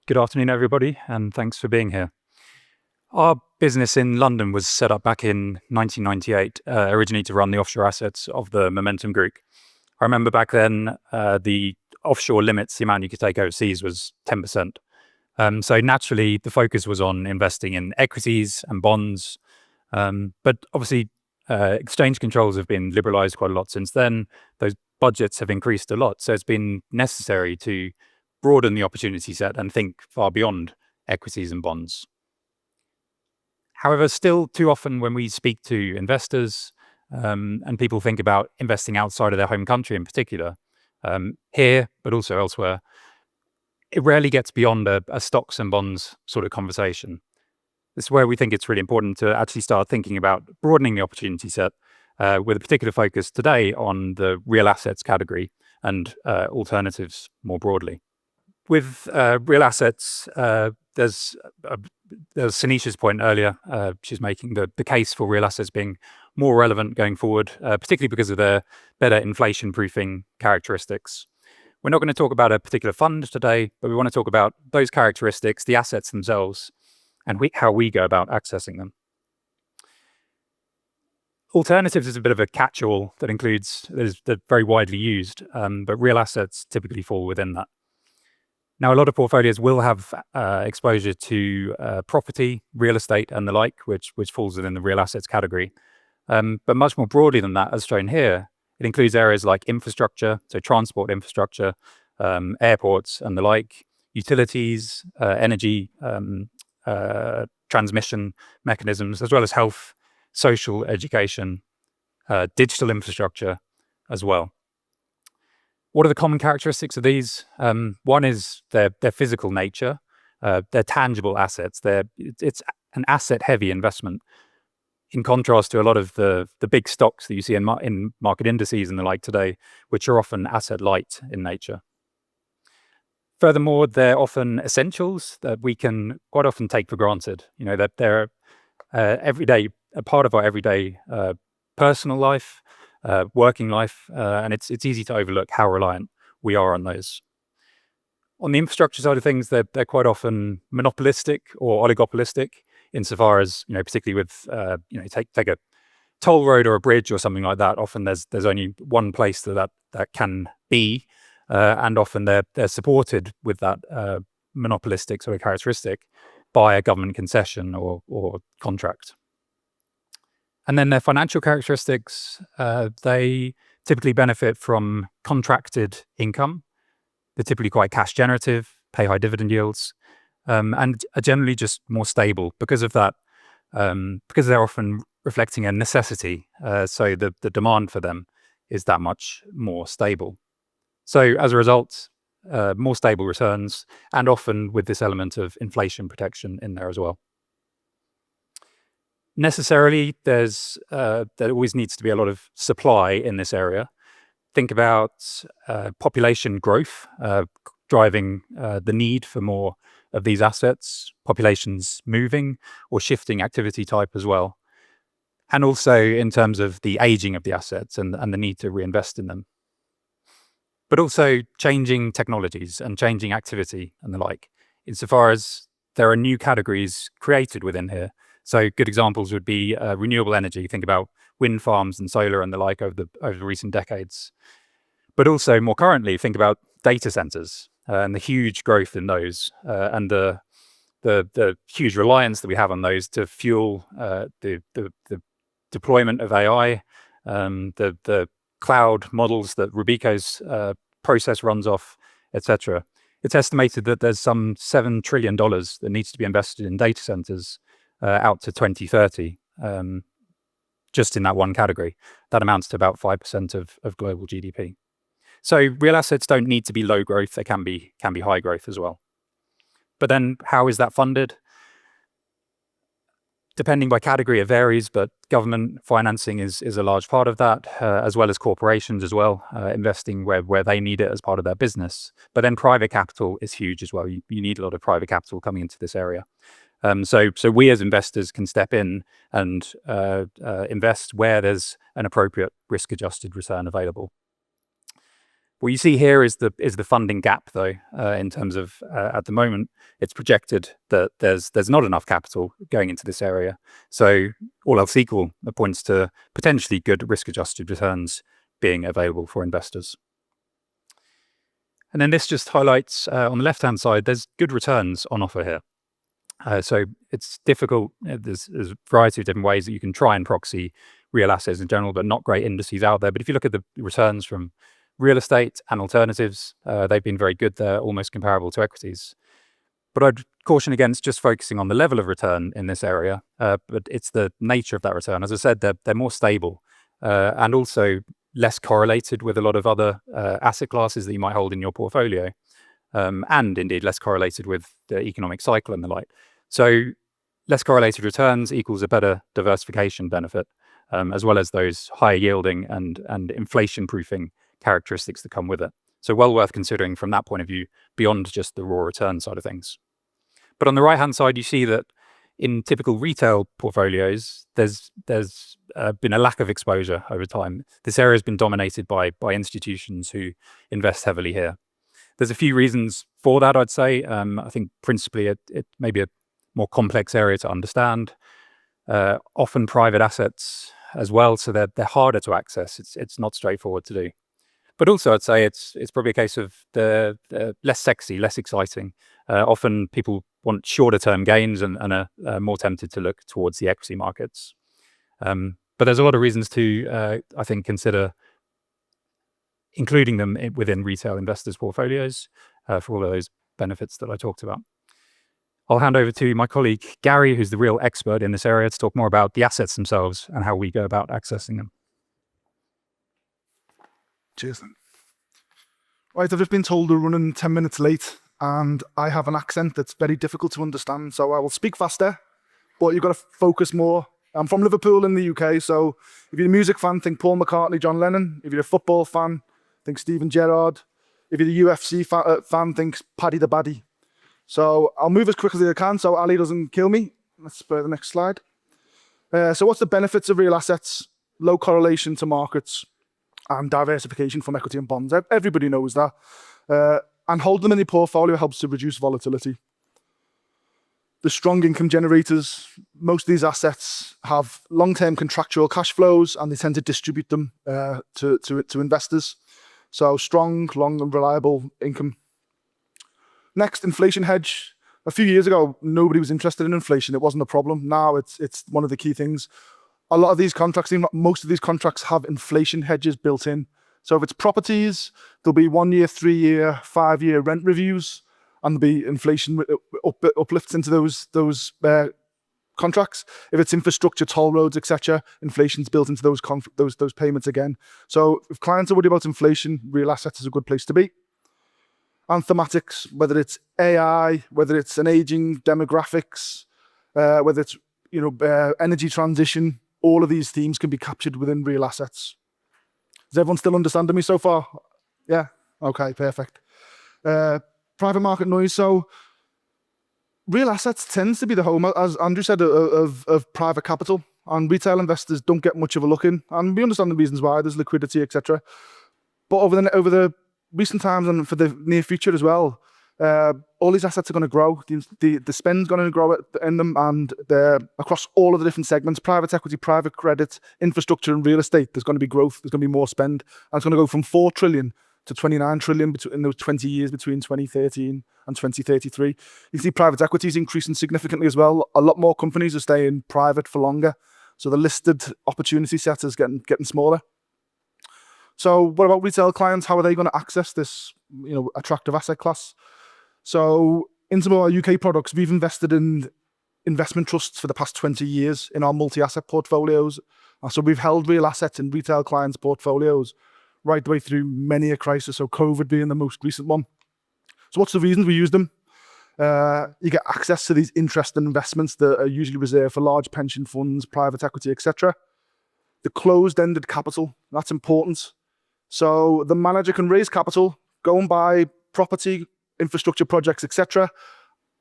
Good afternoon, everybody, and thanks for being here. Our business in London was set up back in 1998, originally to run the offshore assets of the Momentum Group. I remember back then, the offshore limits, the amount you could take overseas was 10%. So naturally, the focus was on investing in equities and bonds. But obviously, exchange controls have been liberalized quite a lot since then. Those budgets have increased a lot. So it's been necessary to broaden the opportunity set and think far beyond equities and bonds. However, still too often when we speak to investors and people think about investing outside of their home country in particular, here, but also elsewhere, it rarely gets beyond a stocks and bonds sort of conversation. This is where we think it's really important to actually start thinking about broadening the opportunity set with a particular focus today on the real assets category and alternatives more broadly. With real assets, there's Sinisha's point earlier. She's making the case for real assets being more relevant going forward, particularly because of their better inflation-proofing characteristics. We're not going to talk about a particular fund today, but we want to talk about those characteristics, the assets themselves, and how we go about accessing them. Alternatives is a bit of a catch-all that they're very widely used, but real assets typically fall within that. Now, a lot of portfolios will have exposure to property, real estate, and the like, which falls within the real assets category. But much more broadly than that, as shown here, it includes areas like infrastructure, so transport infrastructure, airports, and the like, utilities, energy, transmission mechanisms, as well as health, social, education, digital infrastructure as well. What are the common characteristics of these? One is their physical nature. They're tangible assets. It's an asset-heavy investment, in contrast to a lot of the big stocks that you see in market indices and the like today, which are often asset-light in nature. Furthermore, they're often essentials that we can quite often take for granted. You know, that they're a part of our everyday personal life, working life, and it's easy to overlook how reliant we are on those. On the infrastructure side of things, they're quite often monopolistic or oligopolistic, insofar as, particularly with take a toll road or a bridge or something like that. Often there's only one place that can be, and often they're supported with that monopolistic sort of characteristic by a government concession or contract. And then their financial characteristics, they typically benefit from contracted income. They're typically quite cash generative, pay high dividend yields, and are generally just more stable because of that, because they're often reflecting a necessity. So the demand for them is that much more stable. So as a result, more stable returns, and often with this element of inflation protection in there as well. Necessarily, there always needs to be a lot of supply in this area. Think about population growth driving the need for more of these assets, populations moving or shifting activity type as well, and also in terms of the aging of the assets and the need to reinvest in them. But also changing technologies and changing activity and the like, insofar as there are new categories created within here. So good examples would be renewable energy. Think about wind farms and solar and the like over the recent decades. But also more currently, think about data centers and the huge growth in those and the huge reliance that we have on those to fuel the deployment of AI, the cloud models that Rubico's process runs off, etc. It's estimated that there's some $7 trillion that needs to be invested in data centers out to 2030, just in that one category. That amounts to about 5% of global GDP. So real assets don't need to be low growth; they can be high growth as well. But then, how is that funded? Depending by category, it varies, but government financing is a large part of that, as well as corporations as well, investing where they need it as part of their business. But then private capital is huge as well. You need a lot of private capital coming into this area. So we as investors can step in and invest where there's an appropriate risk-adjusted return available. What you see here is the funding gap, though. In terms of at the moment, it's projected that there's not enough capital going into this area. So all else equal, it points to potentially good risk-adjusted returns being available for investors. And then this just highlights on the left-hand side, there's good returns on offer here. So it's difficult. There's a variety of different ways that you can try and proxy real assets in general, but not great indices out there. But if you look at the returns from real estate and alternatives, they've been very good there, almost comparable to equities. But I'd caution against just focusing on the level of return in this area, but it's the nature of that return. As I said, they're more stable and also less correlated with a lot of other asset classes that you might hold in your portfolio, and indeed less correlated with the economic cycle and the like. So less correlated returns equals a better diversification benefit, as well as those higher yielding and inflation proofing characteristics that come with it. So well worth considering from that point of view, beyond just the raw return side of things. But on the right hand side, you see that in typical retail portfolios, there's been a lack of exposure over time. This area has been dominated by institutions who invest heavily here. There's a few reasons for that, I'd say. I think principally it may be a more complex area to understand. Often private assets as well, so they're harder to access. It's not straightforward to do. But also, I'd say it's probably a case of the less sexy, less exciting. Often people want shorter term gains and are more tempted to look towards the equity markets. But there's a lot of reasons to, I think, consider including them within retail investors' portfolios for all of those benefits that I talked about. I'll hand over to my colleague, Gary, who's the real expert in this area, to talk more about the assets themselves and how we go about accessing them. Cheers then. Right, I've just been told we're running 10 minutes late and I have an accent that's very difficult to understand, so I will speak faster, but you've got to focus more. I'm from Liverpool in the UK, so if you're a music fan, think Paul McCartney, John Lennon. If you're a football fan, think Steven Gerrard. If you're the UFC fan, think Paddy the Baddy. So I'll move as quickly as I can so Ali doesn't kill me. Let's spur the next slide. So what's the benefits of real assets? Low correlation to markets and diversification from equity and bonds. Everybody knows that. And hold them in your portfolio helps to reduce volatility. The strong income generators, most of these assets have long-term contractual cash flows and they tend to distribute them to investors. So strong, long and reliable income. Next, inflation hedge. A few years ago, nobody was interested in inflation. It wasn't a problem. Now it's one of the key things. A lot of these contracts, most of these contracts have inflation hedges built in. So if it's properties, there'll be 1 year, 3 year, 5 year rent reviews, and there'll be inflation uplifts into those contracts. If it's infrastructure, toll roads, etc., inflation's built into those payments again. So if clients are worried about inflation, real assets is a good place to be. And thematics, whether it's AI, whether it's an aging demographics, whether it's energy transition, all of these themes can be captured within real assets. Does everyone still understand me so far? Yeah? Okay, perfect. Private market noise. So real assets tends to be the home, as Andrew said, of private capital. And retail investors don't get much of a look in. And we understand the reasons why. There's liquidity, etc. But over the recent times and for the near future as well, all these assets are going to grow. The spend's going to grow in them, and they're across all of the different segments: private equity, private credit, infrastructure, and real estate. There's going to be growth. There's going to be more spend, and it's going to go from 4 trillion to 29 trillion in those 20 years between 2013 and 2033. You can see private equity is increasing significantly as well. A lot more companies are staying private for longer, so the listed opportunity set is getting smaller. So what about retail clients? How are they going to access this attractive asset class? So in some of our UK products, we've invested in investment trusts for the past 20 years in our multi-asset portfolios. So we've held real assets in retail clients' portfolios right the way through many a crisis, so COVID being the most recent one. So what's the reasons we use them? You get access to these interesting investments that are usually reserved for large pension funds, private equity, etc. The closed-ended capital, that's important. So the manager can raise capital, go and buy property, infrastructure projects, etc.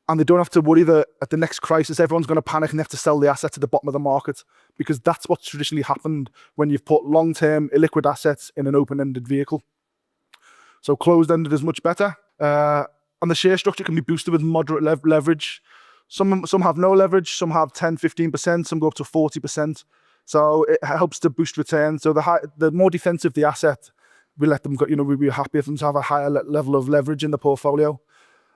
And they don't have to worry that at the next crisis, everyone's going to panic and they have to sell the asset to the bottom of the market, because that's what's traditionally happened when you've put long-term illiquid assets in an open-ended vehicle. So closed-ended is much better. And the share structure can be boosted with moderate leverage. Some have no leverage, some have 10, 15%, some go up to 40%. So it helps to boost return. So the more defensive the asset, we let them go, we're happy for them to have a higher level of leverage in the portfolio.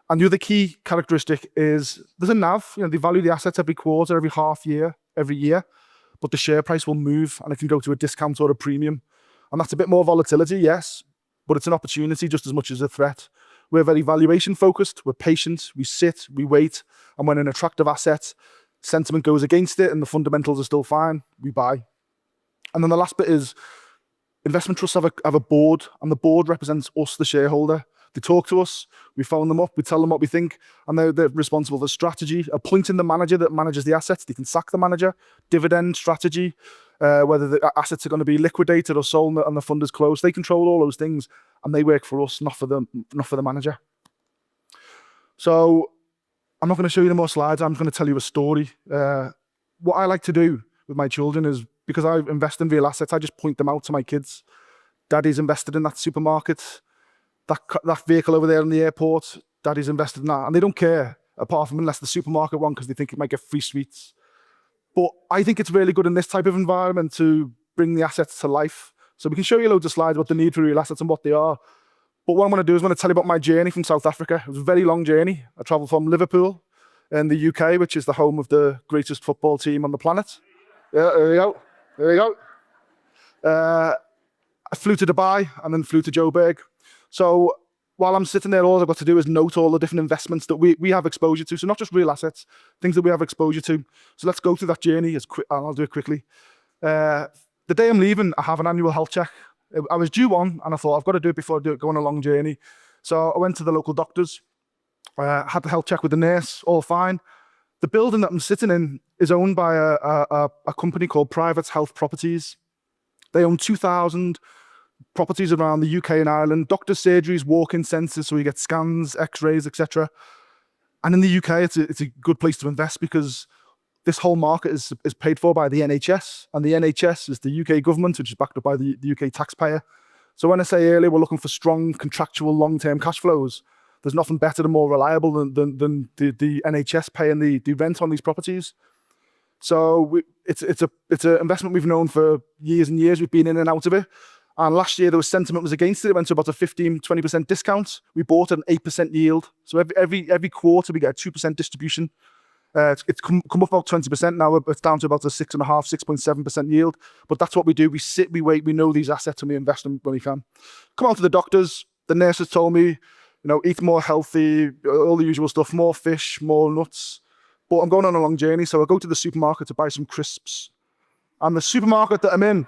And the other key characteristic is there's a NAV. They value the assets every quarter, every half year, every year, but the share price will move and it can go to a discount or a premium. And that's a bit more volatility, yes, but it's an opportunity just as much as a threat. We're very valuation focused, we're patient, we sit, we wait, and when an attractive asset, sentiment goes against it and the fundamentals are still fine, we buy. And then the last bit is investment trusts have a board, and the board represents us, the shareholder. They talk to us, we phone them up, we tell them what we think, and they're responsible for strategy, appointing the manager that manages the assets. They can sack the manager, dividend strategy, whether the assets are going to be liquidated or sold and the fund is closed. They control all those things, and they work for us, not for the manager. So I'm not going to show you any more slides. I'm going to tell you a story. What I like to do with my children is, because I invest in real assets, I just point them out to my kids. Daddy's invested in that supermarket. That vehicle over there in the airport, Daddy's invested in that. And they don't care, apart from unless the supermarket one, because they think it might get free sweets. But I think it's really good in this type of environment to bring the assets to life. So we can show you loads of slides about the need for real assets and what they are. But what I want to do is I want to tell you about my journey from South Africa. It was a very long journey. I travelled from Liverpool in the UK, which is the home of the greatest football team on the planet. Yeah, there we go. There we go. I flew to Dubai and then flew to Joburg. So while I'm sitting there, all I've got to do is note all the different investments that we have exposure to. So not just real assets, things that we have exposure to. So let's go through that journey and I'll do it quickly. The day I'm leaving, I have an annual health check. I was due one and I thought I've got to do it before I go on a long journey. So I went to the local doctors, had the health check with the nurse, all fine. The building that I'm sitting in is owned by a company called Private Health Properties. They own 2,000 properties around the UK and Ireland, doctors' surgeries, walk-in centres, so you get scans, x-rays, etc. And in the UK, it's a good place to invest because this whole market is paid for by the NHS, and the NHS is the UK government, which is backed up by the UK taxpayer. So when I say earlier, we're looking for strong, contractual, long-term cash flows, there's nothing better and more reliable than the NHS paying the rent on these properties. So it's an investment we've known for years and years. We've been in and out of it. And last year, there was sentiment was against it. It went to about a 15-20% discount. We bought at an 8% yield. So every quarter, we get a 2% distribution. It's come up about 20%. Now it's down to about a 6.5%, 6.7% yield. But that's what we do. We sit, we wait, we know these assets, and we invest them when we can. Come out to the doctors. The nurses told me, eat more healthy, all the usual stuff, more fish, more nuts. But I'm going on a long journey, so I go to the supermarket to buy some crisps. And the supermarket that I'm in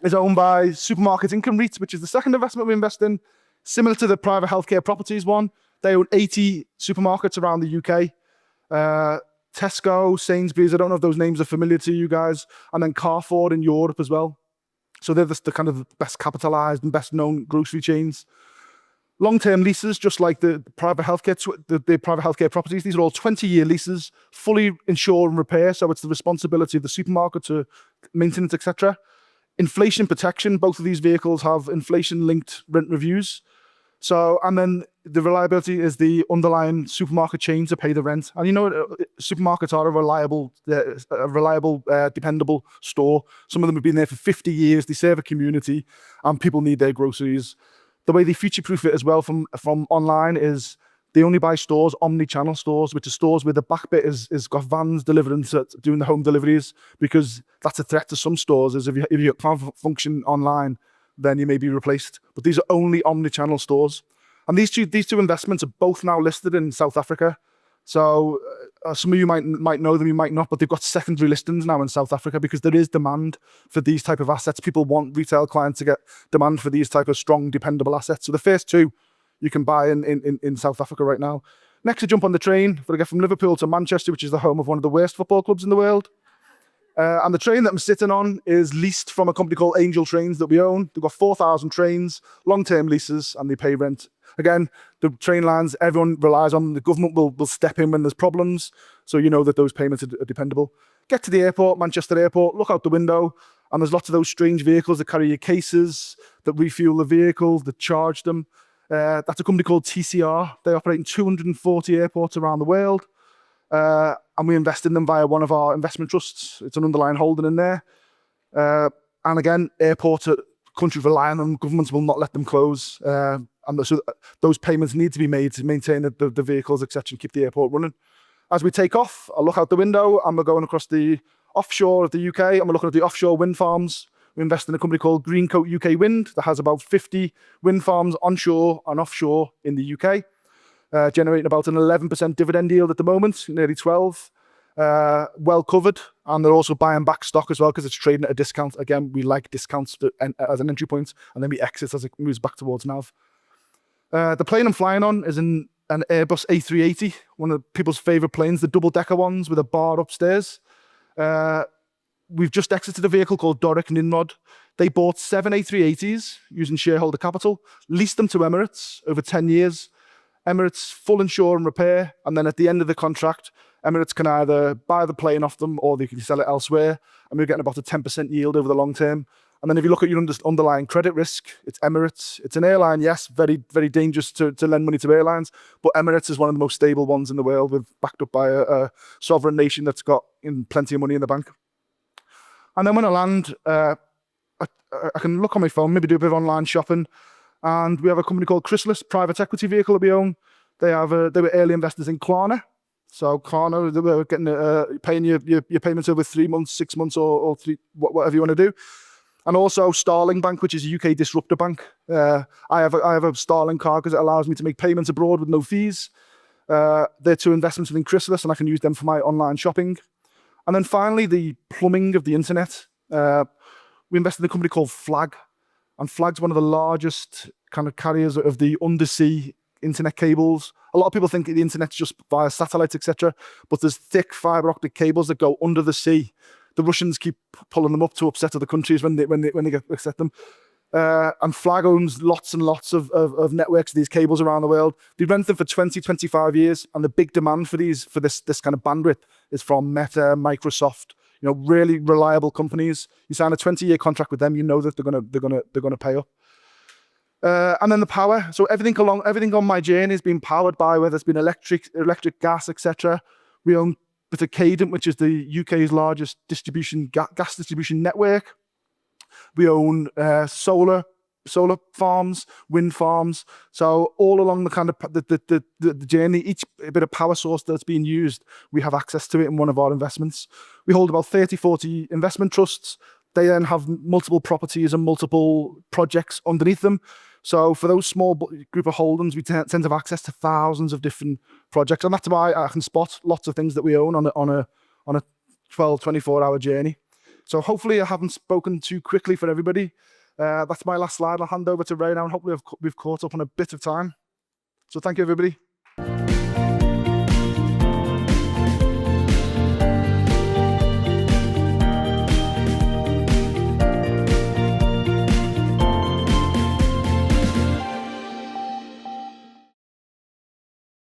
is owned by Supermarkets Income REIT, which is the second investment we invest in. Similar to the private healthcare properties one, they own 80 supermarkets around the UK. Tesco, Sainsbury's, I don't know if those names are familiar to you guys, and then Carrefour in Europe as well. So they're the kind of best capitalised and best known grocery chains. Long-term leases, just like the private healthcare properties, these are all 20-year leases, fully insure and repair, so it's the responsibility of the supermarket to maintenance, etc. Inflation protection, both of these vehicles have inflation-linked rent reviews. So, and then the reliability is the underlying supermarket chain to pay the rent. And supermarkets are a reliable, dependable store. Some of them have been there for 50 years. They serve a community and people need their groceries. The way they future-proof it as well from online is they only buy stores, omni-channel stores, which are stores where the back bit is got vans delivering, doing the home deliveries, because that's a threat to some stores, is if you can't function online, then you may be replaced. But these are only omni-channel stores. And these two investments are both now listed in South Africa. So some of you might know them, you might not, but they've got secondary listings now in South Africa because there is demand for these type of assets. People want retail clients to get demand for these type of strong, dependable assets. So the first two you can buy in South Africa right now. Next, I jump on the train for to get from Liverpool to Manchester, which is the home of one of the worst football clubs in the world. And the train that I'm sitting on is leased from a company called Angel Trains that we own. They've got 4,000 trains, long-term leases, and they pay rent. Again, the train lines, everyone relies on. The government will step in when there's problems, so you know that those payments are dependable. Get to the airport, Manchester Airport, look out the window, and there's lots of those strange vehicles that carry your cases, that refuel the vehicles, that charge them. That's a company called TCR. They operate in 240 airports around the world. And we invest in them via one of our investment trusts. It's an underlying holding in there. And again, airports, countries rely on them. Governments will not let them close. And so those payments need to be made to maintain the vehicles, etc., and keep the airport running. As we take off, I look out the window and we're going across the offshore of the UK and we're looking at the offshore wind farms. We invest in a company called Greencoat UK Wind that has about 50 wind farms onshore and offshore in the UK, generating about an 11% dividend yield at the moment, nearly 12. Well covered, and they're also buying back stock as well because it's trading at a discount. Again, we like discounts as an entry point, and then we exit as it moves back towards NAV. The plane I'm flying on is an Airbus A380, one of people's favourite planes, the double-decker ones with a bar upstairs. We've just exited a vehicle called Doric Nimrod. They bought 7 A380s using shareholder capital, leased them to Emirates over 10 years. Emirates full insure and repair, and then at the end of the contract, Emirates can either buy the plane off them or they can sell it elsewhere, and we're getting about a 10% yield over the long term. And then if you look at your underlying credit risk, it's Emirates. It's an airline, yes, very, very dangerous to lend money to airlines, but Emirates is one of the most stable ones in the world, backed up by a sovereign nation that's got plenty of money in the bank. And then when I land, I can look on my phone, maybe do a bit of online shopping, and we have a company called Chrysalis, private equity vehicle that we own. They were early investors in Klarna. So Klarna, they were getting paying your payments over 3 months, 6 months, or whatever you want to do. And also Starling Bank, which is a UK disruptor bank. I have a Starling card because it allows me to make payments abroad with no fees. They're 2 investments within Chrysalis, and I can use them for my online shopping. And then finally, the plumbing of the internet. We invested in a company called Flag, and Flag's one of the largest kind of carriers of the undersea internet cables. A lot of people think the internet's just via satellites, etc., but there's thick fiber optic cables that go under the sea. The Russians keep pulling them up to upset other countries when they get upset them. And Flag owns lots and lots of networks of these cables around the world. They've rented them for 20, 25 years, and the big demand for this kind of bandwidth is from Meta, Microsoft, really reliable companies. You sign a 20-year contract with them, you know that they're gonna pay up. And then the power. So everything on my journey has been powered by whether it's been electric, gas, etc. We own Cadent, which is the UK's largest gas distribution network. We own solar farms, wind farms. So all along the kind of the journey, each bit of power source that's being used, we have access to it in one of our investments. We hold about 30, 40 investment trusts. They then have multiple properties and multiple projects underneath them. So for those small group of holdings, we tend to have access to thousands of different projects. And that's why I can spot lots of things that we own on a 12, 24-hour journey. So hopefully I haven't spoken too quickly for everybody. That's my last slide. I'll hand over to Ray now, and hopefully we've caught up on a bit of time. So thank you, everybody.